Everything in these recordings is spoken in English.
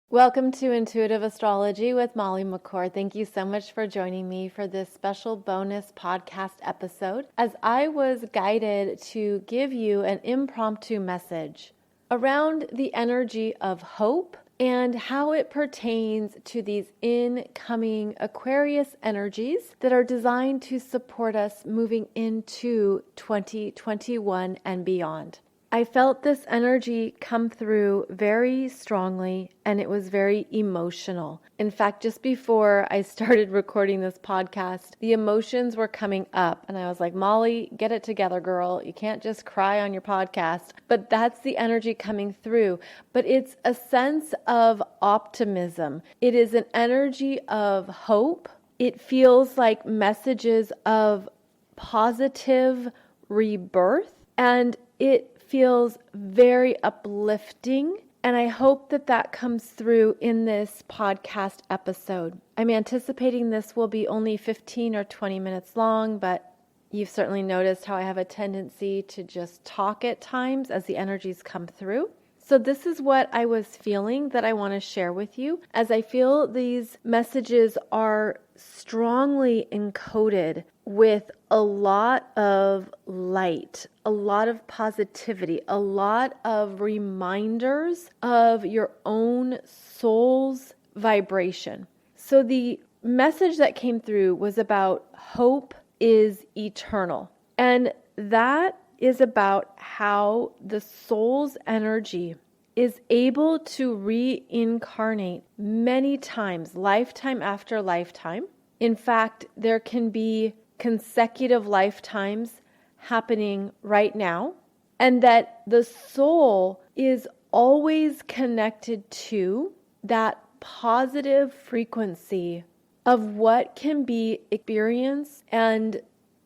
Welcome to Intuitive Astrology with Molly McCord. Thank you so much for joining me for this special bonus podcast episode as I was guided to give you an impromptu message around the energy of hope and how it pertains to these incoming Aquarius energies that are designed to support us moving into 2021 and beyond. I felt this energy come through very strongly, and it was very emotional. In fact, just before I started recording this podcast, the emotions were coming up, and I was like, Molly, get it together, girl. You can't just cry on your podcast. But that's the energy coming through. But it's a sense of optimism. It is an energy of hope. It feels like messages of positive rebirth, and it feels very uplifting, and I hope that comes through in this podcast episode. I'm anticipating this will be only 15 or 20 minutes long, but you've certainly noticed how I have a tendency to just talk at times as the energies come through. So this is what I was feeling that I want to share with you, as I feel these messages are strongly encoded with a lot of light, a lot of positivity, a lot of reminders of your own soul's vibration. So the message that came through was about hope is eternal. And that is about how the soul's energy is able to reincarnate many times, lifetime after lifetime. In fact, there can be consecutive lifetimes happening right now, and that the soul is always connected to that positive frequency of what can be experienced and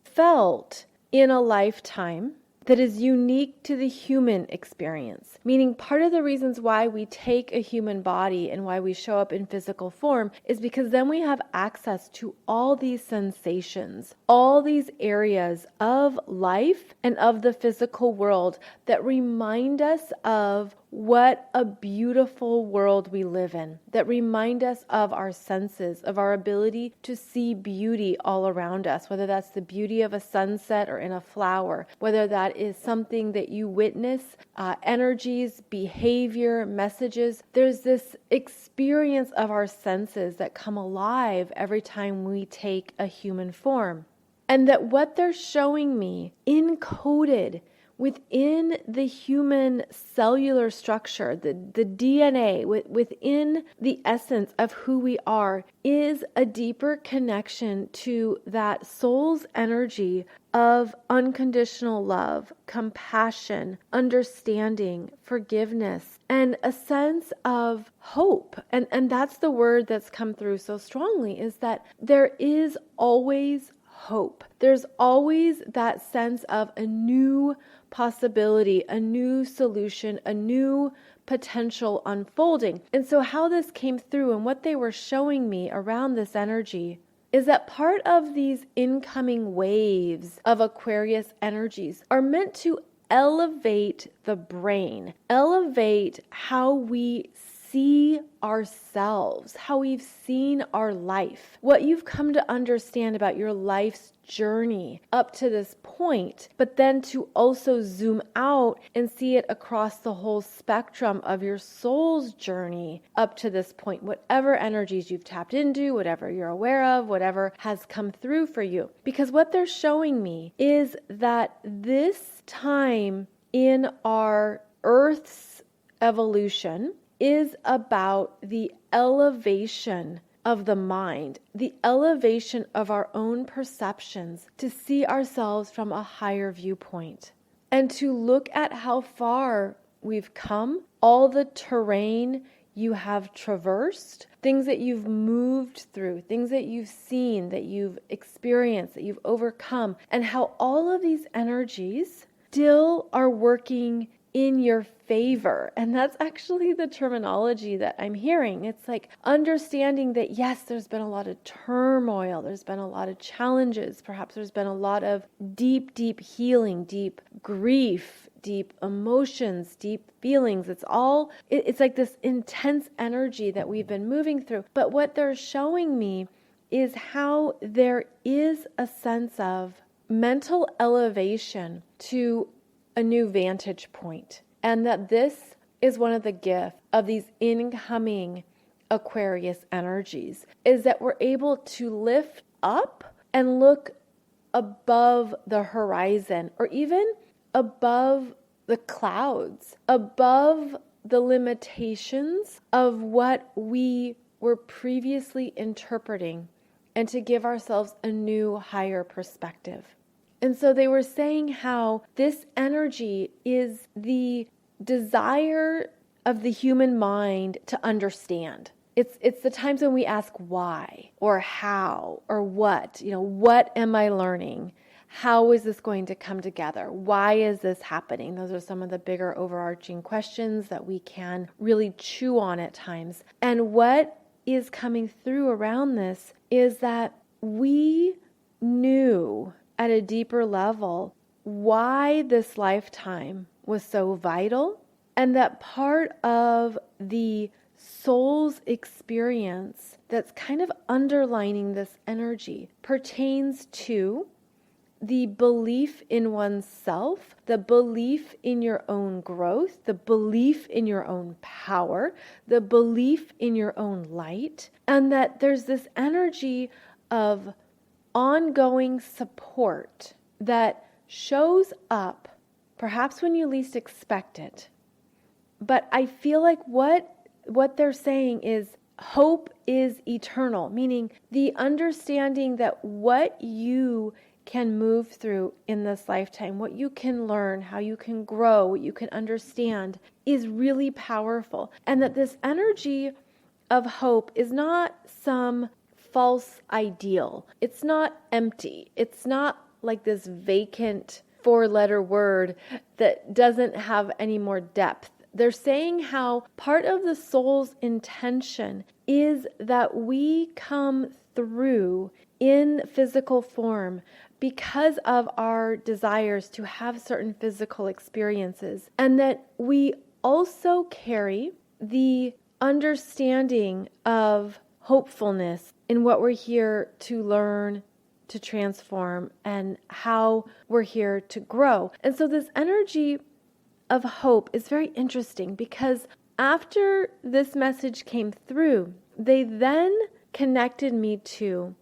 felt in a lifetime that is unique to the human experience. Meaning, part of the reasons why we take a human body and why we show up in physical form is because then we have access to all these sensations, all these areas of life and of the physical world that remind us of what a beautiful world we live in, that remind us of our senses, of our ability to see beauty all around us, whether that's the beauty of a sunset or in a flower, whether that is something that you witness, energies, behavior, messages. There's this experience of our senses that come alive every time we take a human form. And that what they're showing me encoded within the human cellular structure, the DNA, within the essence of who we are, is a deeper connection to that soul's energy of unconditional love, compassion, understanding, forgiveness, and a sense of hope. And that's the word that's come through so strongly, is that there is always hope. There's always that sense of a new possibility, a new solution, a new potential unfolding. And so how this came through and what they were showing me around this energy is that part of these incoming waves of Aquarius energies are meant to elevate the brain, elevate how we see ourselves, how we've seen our life, what you've come to understand about your life's journey up to this point, but then to also zoom out and see it across the whole spectrum of your soul's journey up to this point, whatever energies you've tapped into, whatever you're aware of, whatever has come through for you. Because what they're showing me is that this time in our Earth's evolution is about the elevation of the mind, the elevation of our own perceptions to see ourselves from a higher viewpoint and to look at how far we've come, all the terrain you have traversed, things that you've moved through, things that you've seen, that you've experienced, that you've overcome, and how all of these energies still are working in your favor. And that's actually the terminology that I'm hearing. It's like understanding that, yes, there's been a lot of turmoil, there's been a lot of challenges, perhaps there's been a lot of deep, deep healing, deep grief, deep emotions, deep feelings. It's like this intense energy that we've been moving through. But what they're showing me is how there is a sense of mental elevation to a new vantage point. And that this is one of the gifts of these incoming Aquarius energies, is that we're able to lift up and look above the horizon, or even above the clouds, above the limitations of what we were previously interpreting, and to give ourselves a new, higher perspective. And so they were saying how this energy is the desire of the human mind to understand. It's the times when we ask why or how or what. What am I learning? How is this going to come together? Why is this happening? Those are some of the bigger overarching questions that we can really chew on at times. And what is coming through around this is that we knew at a deeper level why this lifetime was so vital, and that part of the soul's experience that's kind of underlining this energy pertains to the belief in oneself, the belief in your own growth, the belief in your own power, the belief in your own light, and that there's this energy of ongoing support that shows up perhaps when you least expect it. But I feel like what they're saying is hope is eternal, meaning the understanding that what you can move through in this lifetime, what you can learn, how you can grow, what you can understand is really powerful. And that this energy of hope is not some false ideal. It's not empty. It's not like this vacant 4-letter word that doesn't have any more depth. They're saying how part of the soul's intention is that we come through in physical form because of our desires to have certain physical experiences, and that we also carry the understanding of hopefulness in what we're here to learn, to transform, and how we're here to grow. And so this energy of hope is very interesting, because after this message came through, they then connected me to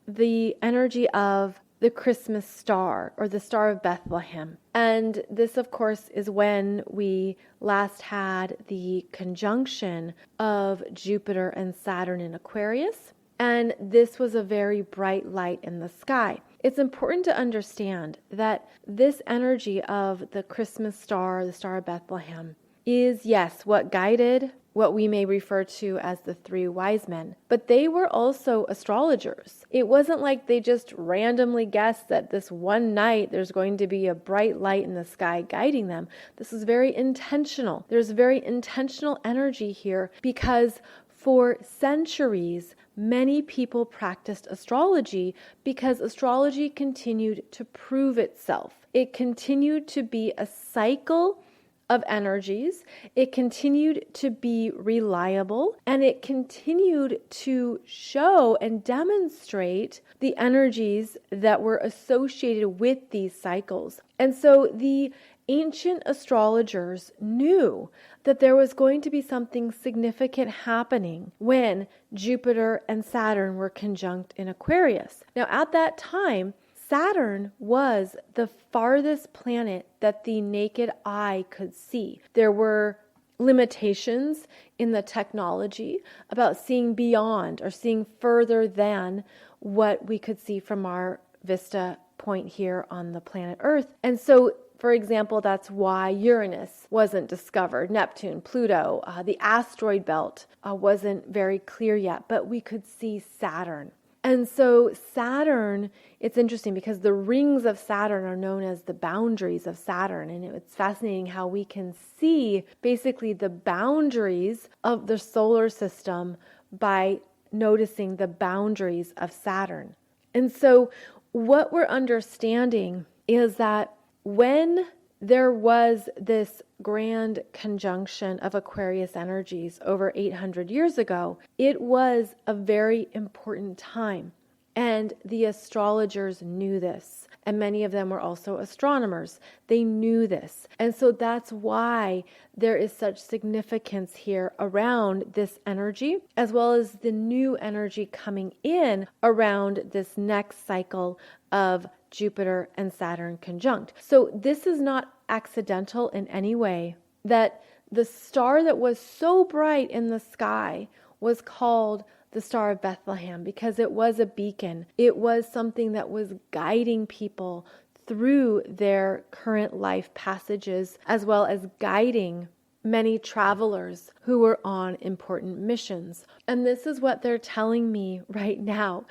the energy of the Christmas star, or the Star of Bethlehem. And this, of course, is when we last had the conjunction of Jupiter and Saturn in Aquarius. And this was a very bright light in the sky. It's important to understand that this energy of the Christmas star, the Star of Bethlehem, is, yes, what guided what we may refer to as the 3 wise men. But they were also astrologers. It wasn't like they just randomly guessed that this one night there's going to be a bright light in the sky guiding them. This is very intentional. There's very intentional energy here, because for centuries, many people practiced astrology because astrology continued to prove itself. It continued to be a cycle of energies. It continued to be reliable, and it continued to show and demonstrate the energies that were associated with these cycles. And so the ancient astrologers knew that there was going to be something significant happening when Jupiter and Saturn were conjunct in Aquarius. Now, at that time, Saturn was the farthest planet that the naked eye could see. There were limitations in the technology about seeing beyond or seeing further than what we could see from our vista point here on the planet Earth. And so, for example, that's why Uranus wasn't discovered, Neptune, Pluto, the asteroid belt wasn't very clear yet, but we could see Saturn. And so Saturn, it's interesting because the rings of Saturn are known as the boundaries of Saturn. And it's fascinating how we can see basically the boundaries of the solar system by noticing the boundaries of Saturn. And so what we're understanding is that when there was this grand conjunction of Aquarius energies over 800 years ago, it was a very important time. And the astrologers knew this. And many of them were also astronomers. They knew this. And so that's why there is such significance here around this energy, as well as the new energy coming in around this next cycle of Jupiter and Saturn conjunct. So this is not accidental in any way that the star that was so bright in the sky was called the Star of Bethlehem, because it was a beacon. It was something that was guiding people through their current life passages, as well as guiding many travelers who were on important missions. And this is what they're telling me right now.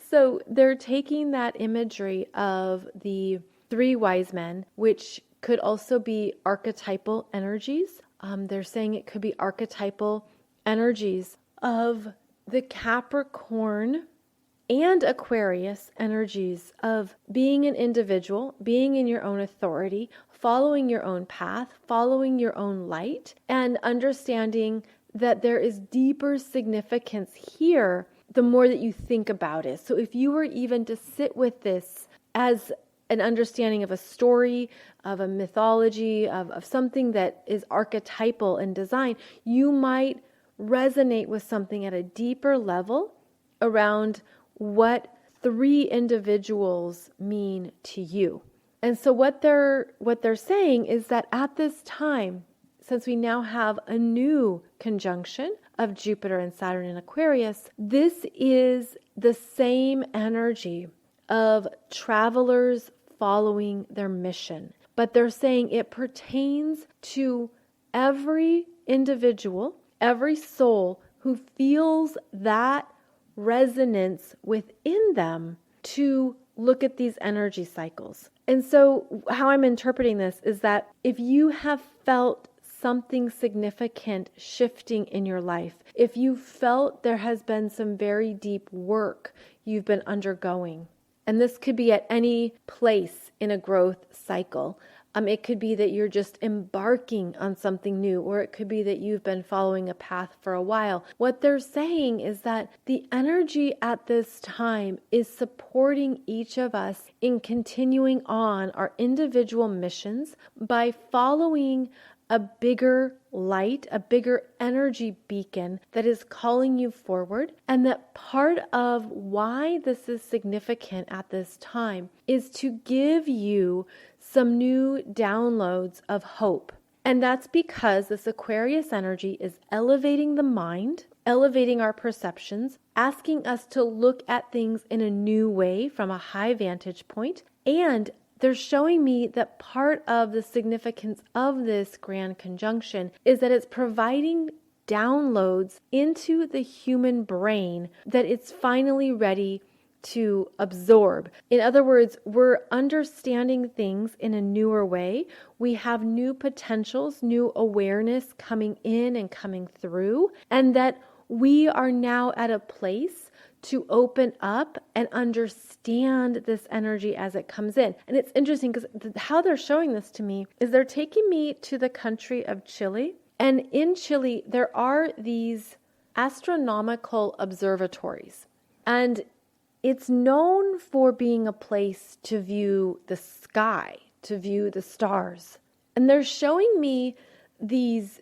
So they're taking that imagery of the three wise men, which could also be archetypal energies. They're saying it could be archetypal energies of the Capricorn and Aquarius energies of being an individual, being in your own authority, following your own path, following your own light, and understanding that there is deeper significance here the more that you think about it. So if you were even to sit with this as an understanding of a story, of a mythology, of something that is archetypal in design, you might resonate with something at a deeper level around what three individuals mean to you. And so what they're saying is that at this time, since we now have a new conjunction of Jupiter and Saturn in Aquarius, this is the same energy of travelers following their mission. But they're saying it pertains to every individual, every soul who feels that resonance within them to look at these energy cycles. And so how I'm interpreting this is that if you have felt something significant shifting in your life, if you felt there has been some very deep work you've been undergoing, and this could be at any place in a growth cycle. It could be that you're just embarking on something new, or it could be that you've been following a path for a while. What they're saying is that the energy at this time is supporting each of us in continuing on our individual missions by following a bigger light, a bigger energy beacon that is calling you forward. And that part of why this is significant at this time is to give you some new downloads of hope. And that's because this Aquarius energy is elevating the mind, elevating our perceptions, asking us to look at things in a new way from a high vantage point, and they're showing me that part of the significance of this grand conjunction is that it's providing downloads into the human brain that it's finally ready to absorb. In other words, we're understanding things in a newer way. We have new potentials, new awareness coming in and coming through, and that we are now at a place to open up and understand this energy as it comes in. And it's interesting because how they're showing this to me is they're taking me to the country of Chile. And in Chile, there are these astronomical observatories. And it's known for being a place to view the sky, to view the stars. And they're showing me these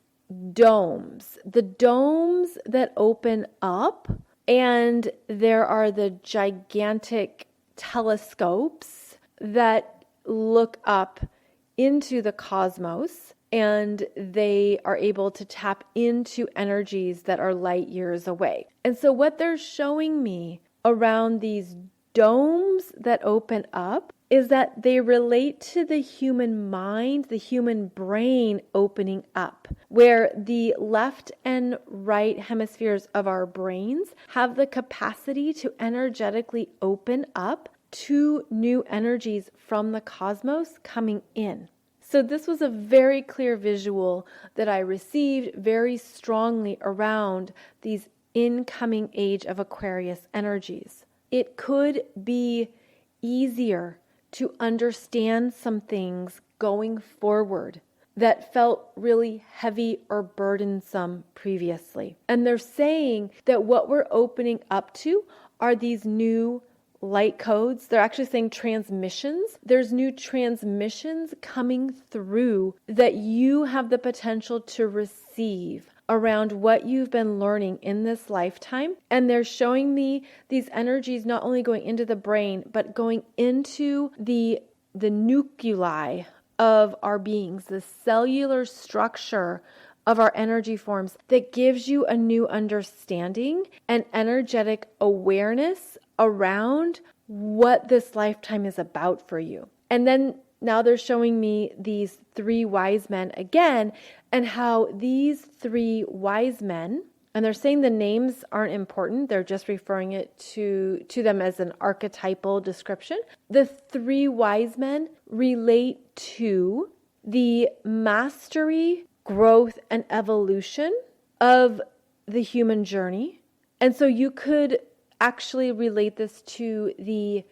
domes, the domes that open up. And there are the gigantic telescopes that look up into the cosmos, and they are able to tap into energies that are light years away. And so what they're showing me around these domes that open up is that they relate to the human mind, the human brain opening up, where the left and right hemispheres of our brains have the capacity to energetically open up to new energies from the cosmos coming in. So this was a very clear visual that I received very strongly around these incoming age of Aquarius energies. It could be easier to understand some things going forward that felt really heavy or burdensome previously. And they're saying that what we're opening up to are these new light codes. They're actually saying transmissions. There's new transmissions coming through that you have the potential to receive around what you've been learning in this lifetime. And they're showing me these energies not only going into the brain, but going into the nuclei of our beings, the cellular structure of our energy forms, that gives you a new understanding and energetic awareness around what this lifetime is about for you. And then now they're showing me these 3 wise men again, and how these 3 wise men, and they're saying the names aren't important, they're just referring it to them as an archetypal description. The 3 wise men relate to the mastery, growth, and evolution of the human journey. And so you could actually relate this to the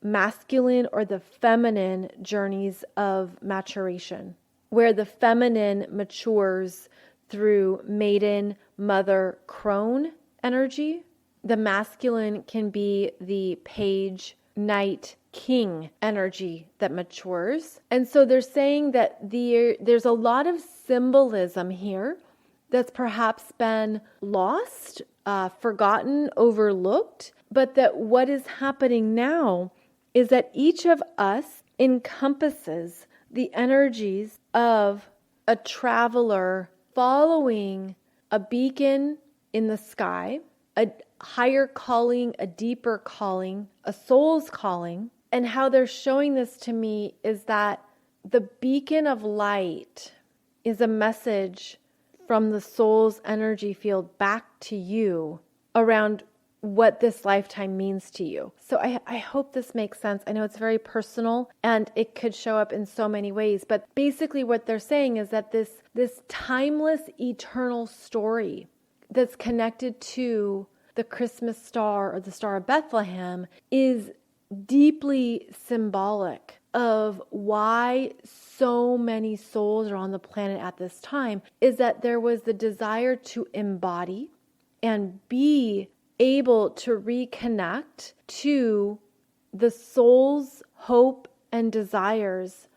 masculine or the feminine journeys of maturation, where the feminine matures through maiden, mother, crone energy. The masculine can be the page, knight, king energy that matures. And so they're saying that there's a lot of symbolism here that's perhaps been lost, forgotten, overlooked, but that what is happening now is that each of us encompasses the energies of a traveler following a beacon in the sky, a higher calling, a deeper calling, a soul's calling. And how they're showing this to me is that the beacon of light is a message from the soul's energy field back to you around what this lifetime means to you. So I hope this makes sense. I know it's very personal and it could show up in so many ways, but basically what they're saying is that this timeless, eternal story that's connected to the Christmas star or the Star of Bethlehem is deeply symbolic of why so many souls are on the planet at this time, is that there was the desire to embody and be able to reconnect to the soul's hope and desires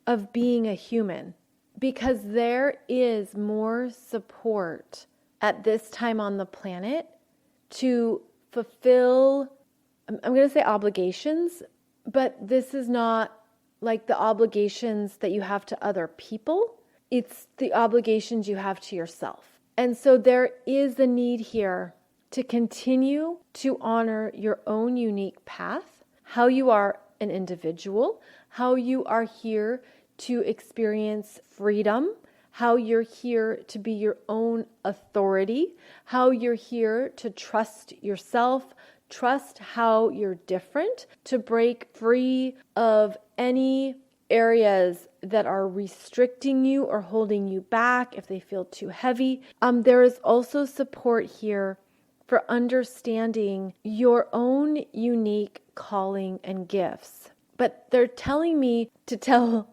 of being a human, because there is more support at this time on the planet to fulfill, I'm going to say obligations, but this is not like the obligations that you have to other people. It's the obligations you have to yourself. And so there is a need here to continue to honor your own unique path, how you are an individual, how you are here to experience freedom, how you're here to be your own authority, how you're here to trust yourself, trust how you're different, to break free of any areas that are restricting you or holding you back if they feel too heavy. There is also support here for understanding your own unique calling and gifts. But they're telling me to tell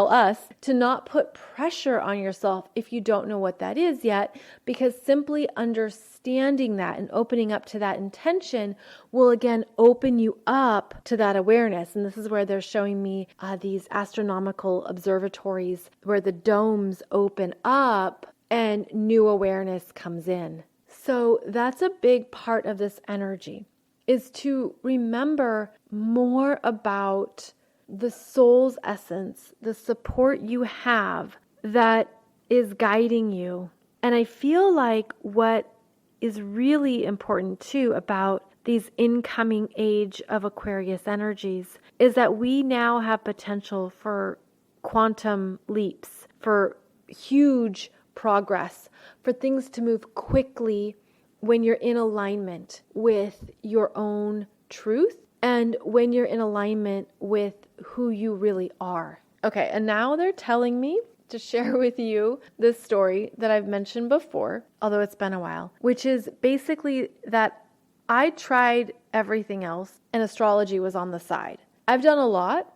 us to not put pressure on yourself if you don't know what that is yet, because simply understanding that and opening up to that intention will again open you up to that awareness. And this is where they're showing me these astronomical observatories where the domes open up and new awareness comes in. So that's a big part of this energy, is to remember more about the soul's essence, the support you have that is guiding you. And I feel like what is really important too about these incoming age of Aquarius energies is that we now have potential for quantum leaps, for huge progress, for things to move quickly when you're in alignment with your own truth and when you're in alignment with who you really are. Okay, and now they're telling me to share with you this story that I've mentioned before, although it's been a while, which is basically that I tried everything else and astrology was on the side. I've done a lot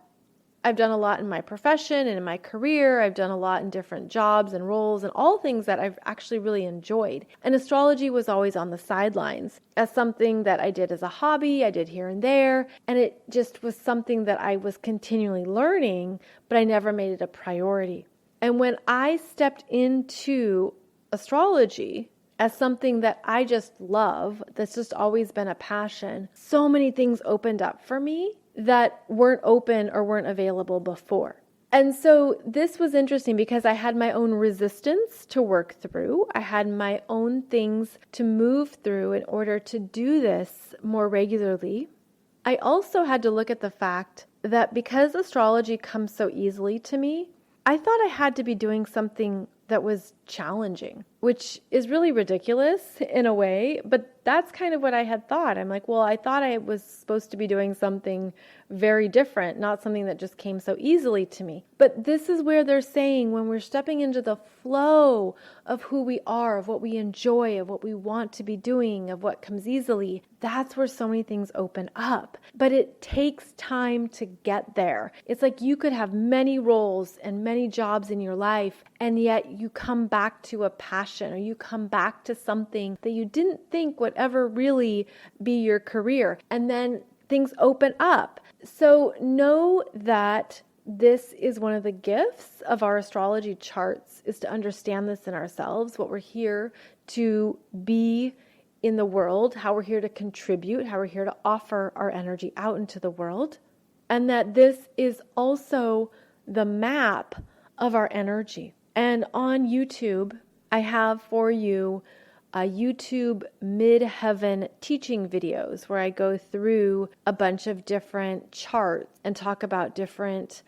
I've done a lot in my profession and in my career. I've done a lot in different jobs and roles and all things that I've actually really enjoyed. And astrology was always on the sidelines as something that I did as a hobby. I did here and there. And it just was something that I was continually learning, but I never made it a priority. And when I stepped into astrology as something that I just love, that's just always been a passion, so many things opened up for me that weren't open or weren't available before. And so this was interesting because I had my own resistance to work through. I had my own things to move through in order to do this more regularly. I also had to look at the fact that because astrology comes so easily to me, I thought I had to be doing something that was challenging, which is really ridiculous in a way, but that's kind of what I had thought. I'm like, well, I thought I was supposed to be doing something very different, not something that just came so easily to me. But this is where they're saying when we're stepping into the flow of who we are, of what we enjoy, of what we want to be doing, of what comes easily, that's where so many things open up. But it takes time to get there. It's like you could have many roles and many jobs in your life, and yet you come back to a passion or you come back to something that you didn't think would ever really be your career. And then things open up. So know that this is one of the gifts of our astrology charts, is to understand this in ourselves, what we're here to be in the world, how we're here to contribute, how we're here to offer our energy out into the world. And that this is also the map of our energy. And on YouTube, I have for you YouTube midheaven teaching videos where I go through a bunch of different charts and talk about different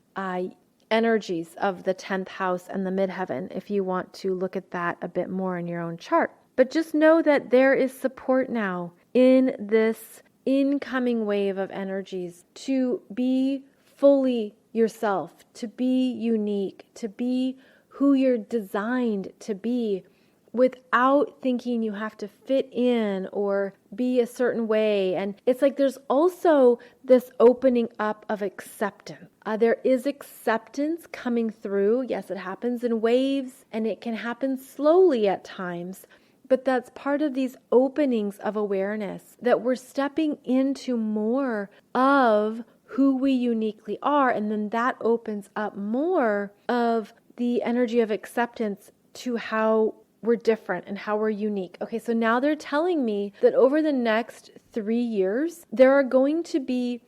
energies of the 10th house and the midheaven if you want to look at that a bit more in your own chart. But just know that there is support now in this incoming wave of energies to be fully yourself, to be unique, to be who you're designed to be, without thinking you have to fit in or be a certain way. And it's like there's also this opening up of acceptance. There is acceptance coming through. Yes, it happens in waves and it can happen slowly at times. But that's part of these openings of awareness, that we're stepping into more of who we uniquely are. And then that opens up more of the energy of acceptance to how we're different and how we're unique. Okay, so now they're telling me that over the next 3 years, there are going to be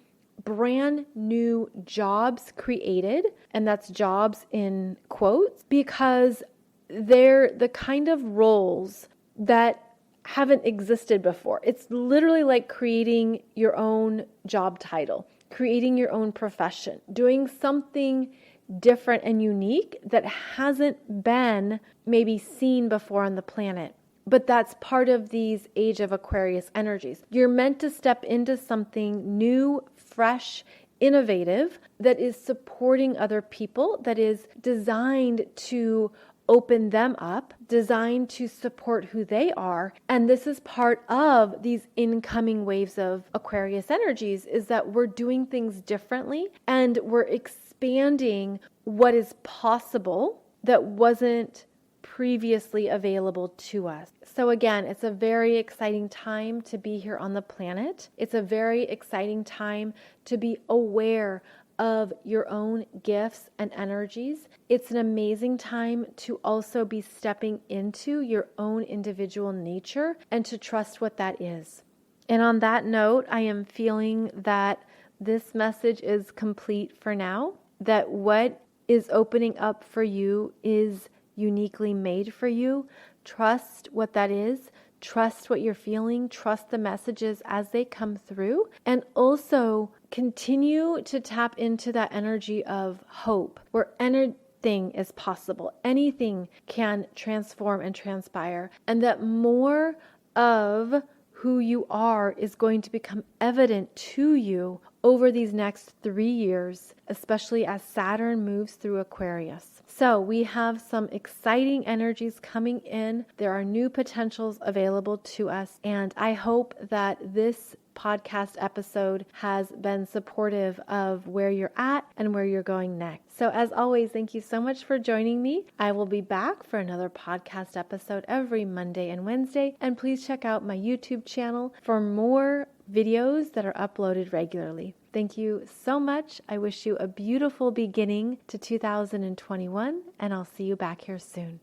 brand new jobs created, and that's jobs in quotes, because they're the kind of roles that haven't existed before. It's literally like creating your own job title, creating your own profession, doing something different and unique that hasn't been maybe seen before on the planet. But that's part of these age of Aquarius energies. You're meant to step into something new, fresh, innovative, that is supporting other people, that is designed to open them up, designed to support who they are. And this is part of these incoming waves of Aquarius energies, is that we're doing things differently and we're expanding what is possible that wasn't previously available to us. So again, it's a very exciting time to be here on the planet. It's a very exciting time to be aware of your own gifts and energies. It's an amazing time to also be stepping into your own individual nature and to trust what that is. And on that note, I am feeling that this message is complete for now, that what is opening up for you is uniquely made for you. Trust what that is. Trust what you're feeling. Trust the messages as they come through. And also continue to tap into that energy of hope, where anything is possible. Anything can transform and transpire. And that more of who you are is going to become evident to you over these next 3 years, especially as Saturn moves through Aquarius. So we have some exciting energies coming in. There are new potentials available to us. And I hope that this podcast episode has been supportive of where you're at and where you're going next. So as always, thank you so much for joining me. I will be back for another podcast episode every Monday and Wednesday. And please check out my YouTube channel for more videos that are uploaded regularly. Thank you so much. I wish you a beautiful beginning to 2021, and I'll see you back here soon.